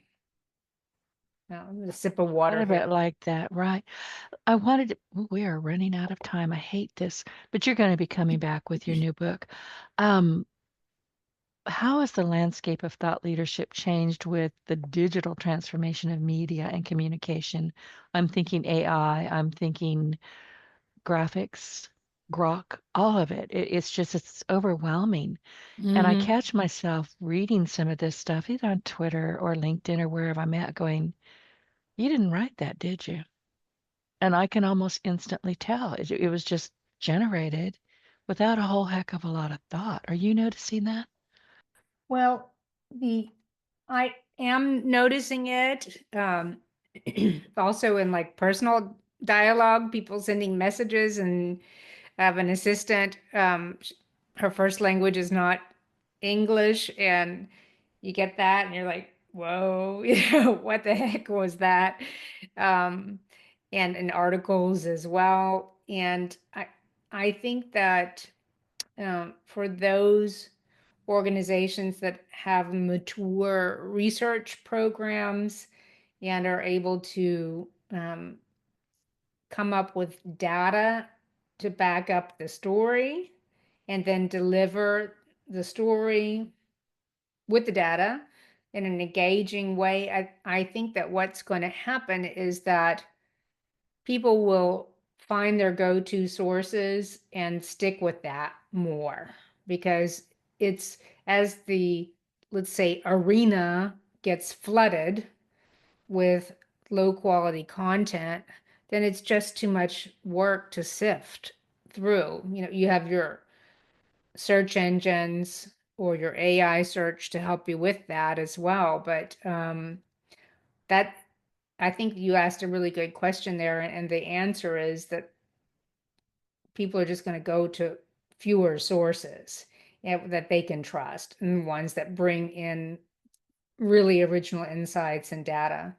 A sip of
Thought
water
of
here.
it like that, right? I wanted to, ooh, we are running out of time. I hate this, but you're going to be coming back with your new book. Um, How has the landscape of thought leadership changed with the digital transformation of media and communication? I'm thinking AI, I'm thinking graphics, grok, all of it. It's overwhelming. And I
Hmm.
catch myself reading some of this stuff either on Twitter or LinkedIn or wherever I'm at going, you didn't write that, did you? And I can almost instantly tell. It was just generated without a whole heck of a lot of thought. Are you noticing that?
Well, the I am noticing it also in like personal dialogue, people sending messages, and I have an assistant. Her first language is not English, and you get that, and you're like, "Whoa, what the heck was that?" Um, and in articles as well. And I think that for those organizations that have mature research programs and are able to come up with data to back up the story and then deliver the story with the data in an engaging way. I think that what's going to happen is that people will find their go-to sources and stick with that more because it's as the, let's say, arena gets flooded with low quality content, then it's just too much work to sift through. You have your search engines or your AI search to help you with that as well. But that I think you asked a really good question there, and the answer is that people are just going to go to fewer sources that they can trust and ones that bring in really original insights and data.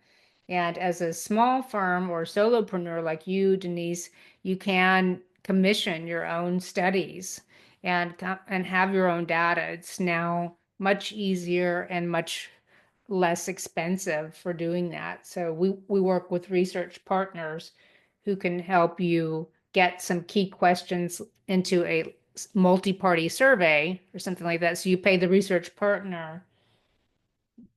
And as a small firm or solopreneur like you, Denise, you can commission your own studies and have your own data. It's now much easier and much less expensive for doing that. So we work with research partners who can help you get some key questions into a multi-party survey or something like that. So you pay the research partner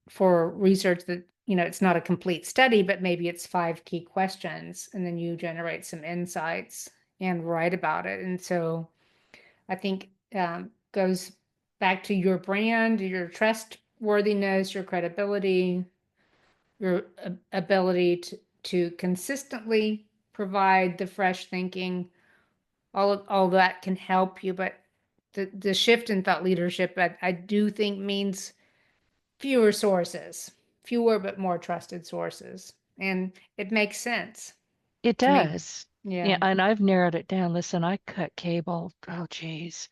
for research that, it's not a complete study, but maybe it's 5 key questions, and then you generate some insights and write about it. And so I think goes back to your brand, your trustworthiness, your credibility, your ability to consistently provide the fresh thinking. All that can help you, but the shift in thought leadership, I do think means fewer sources, fewer but more trusted sources. And it makes sense
It
to me.
does. Yeah,
Yeah.
and I've narrowed it down. Listen, I cut cable, oh geez,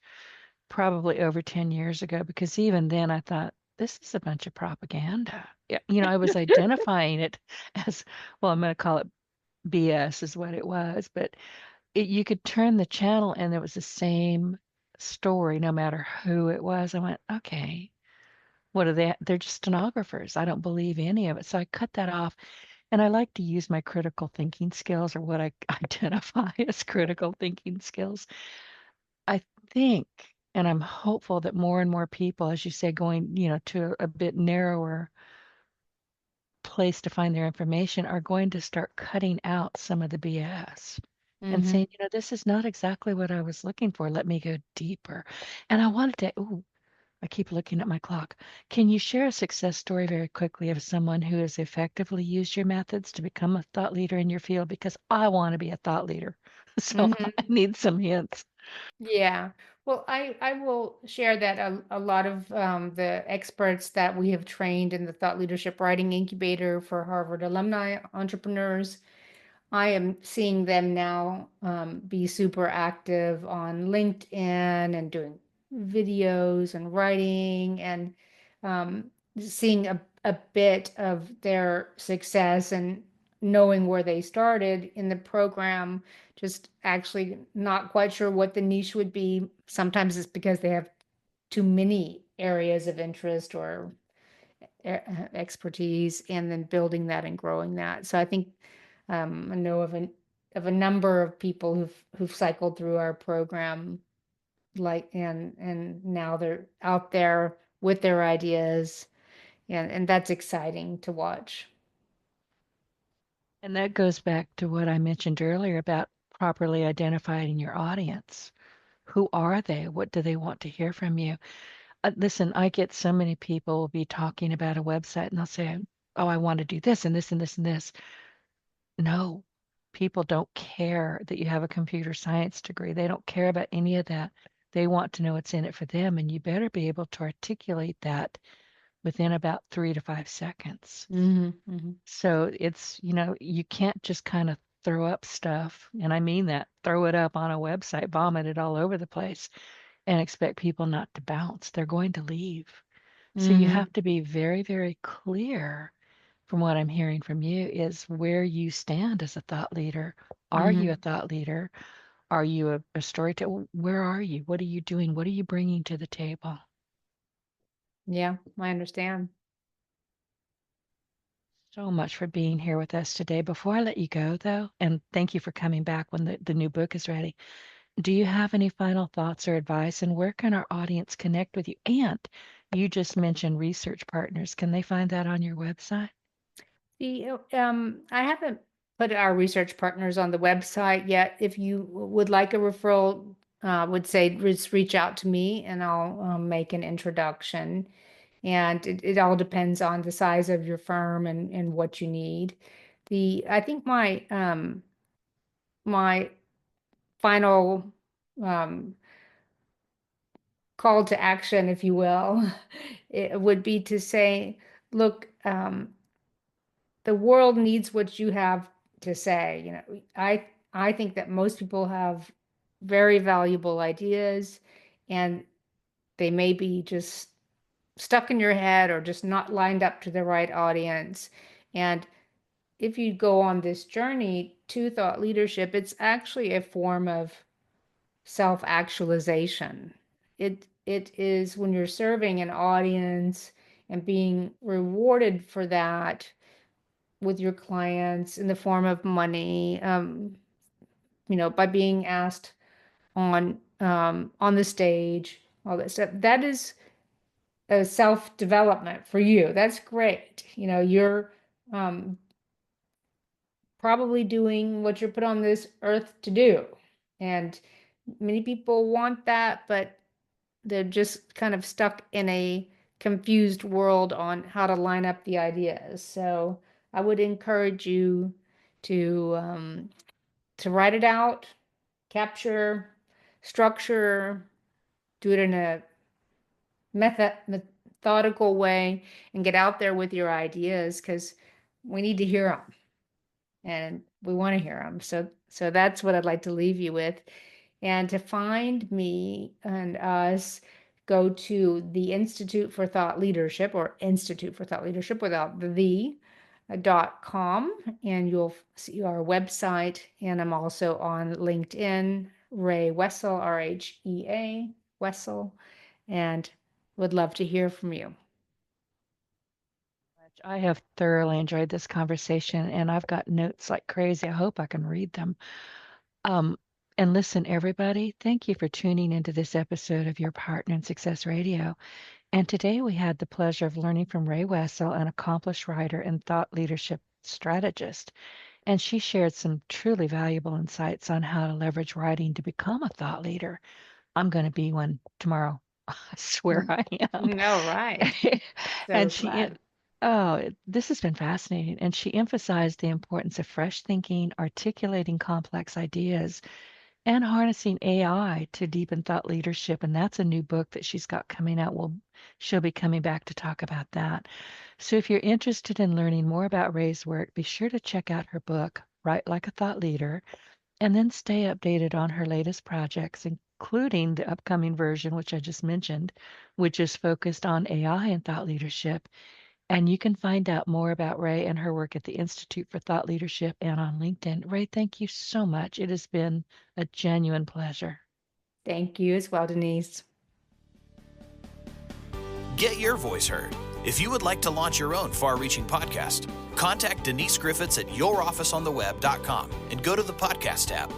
probably over 10 years ago because even then I thought this is a bunch of propaganda. Yeah, I was identifying it as, well, I'm going to call it BS is what it was, but you could turn the channel and it was the same story no matter who it was. I went, okay, what are they? They're just stenographers. I don't believe any of it. So I cut that off. And I like to use my critical thinking skills or what I identify as critical thinking skills. I think, and I'm hopeful that more and more people, as you say, going, to a bit narrower place to find their information are going to start cutting out some of the BS and
Mm-hmm.
saying, this is not exactly what I was looking for. Let me go deeper. And I wanted to, ooh, I keep looking at my clock. Can you share a success story very quickly of someone who has effectively used your methods to become a thought leader in your field? Because I want to be a thought leader. So I
Mm-hmm.
need some hints.
Yeah. Well, I will share that a lot of the experts that we have trained in the Thought Leadership Writing Incubator for Harvard alumni entrepreneurs, I am seeing them now be super active on LinkedIn and doing videos and writing and um, seeing a bit of their success and knowing where they started in the program, just actually not quite sure what the niche would be. Sometimes it's because they have too many areas of interest or expertise, and then building that and growing that. So I think I know of a number of people who've cycled through our program, like and now they're out there with their ideas. And that's exciting to watch.
And that goes back to what I mentioned earlier about properly identifying your audience. Who are they? What do they want to hear from you? Listen, I get so many people will be talking about a website and they'll say, "Oh, I want to do this and this and this and this." No, people don't care that you have a computer science degree. They don't care about any of that. They want to know what's in it for them, and you better be able to articulate that within about 3 to 5 seconds. So it's, you can't just kind of throw up stuff, and I mean that, throw it up on a website, vomit it all over the place, and expect people not to bounce. They're going to leave. So you
Mm-hmm.
have to be very, very clear from what I'm hearing from you is where you stand as a thought leader. Are you
Mm-hmm.
a thought leader? Are you a storyteller? Where are you? What are you doing? What are you bringing to the table?
Yeah, I understand.
So much for being here with us today. Before I let you go, though, and thank you for coming back when the new book is ready, do you have any final thoughts or advice? And where can our audience connect with you? And you just mentioned research partners. Can they find that on your website?
I haven't put our research partners on the website yet. If you would like a referral, would say just reach out to me and I'll make an introduction. And it all depends on the size of your firm and what you need. I think my final um, call to action, if you will, it would be to say, look, the world needs what you have to say. I think that most people have very valuable ideas, and they may be just stuck in your head or just not lined up to the right audience. And if you go on this journey to thought leadership, it's actually a form of self-actualization. It is when you're serving an audience and being rewarded for that with your clients in the form of money, by being asked on the stage, all that stuff. That is a self-development for you. That's great. You're um, probably doing what you're put on this earth to do. And many people want that, but they're just kind of stuck in a confused world on how to line up the ideas. So I would encourage you to write it out, capture, structure, do it in a methodical way, and get out there with your ideas because we need to hear them and we want to hear them. So that's what I'd like to leave you with. And to find me and us, go to the Institute for Thought Leadership, or Institute for Thought Leadership without the .com, and you'll see our website. And I'm also on LinkedIn, Rhea Wessel, Rhea Wessel, and would love to hear from you.
I have thoroughly enjoyed this conversation and I've got notes like crazy. I hope I can read them. Um, and listen, everybody, thank you for tuning into this episode of Your Partner in Success Radio. And today we had the pleasure of learning from Rhea Wessel, an accomplished writer and thought leadership strategist. And she shared some truly valuable insights on how to leverage writing to become a thought leader. I'm going to be one tomorrow. I swear I am.
All right. So
And
glad.
this has been fascinating. And she emphasized the importance of fresh thinking, articulating complex ideas, and harnessing AI to deepen thought leadership. And that's a new book that she's got coming out. Well, she'll be coming back to talk about that. So if you're interested in learning more about Ray's work, be sure to check out her book, Write Like a Thought Leader, and then stay updated on her latest projects, including the upcoming version, which I just mentioned, which is focused on AI and thought leadership. And you can find out more about Ray and her work at the Institute for Thought Leadership and on LinkedIn. Ray, thank you so much. It has been a genuine pleasure.
Thank you as well, Denise.
Get your voice heard. If you would like to launch your own far-reaching podcast, contact Denise Griffiths at yourofficeontheweb.com and go to the podcast tab.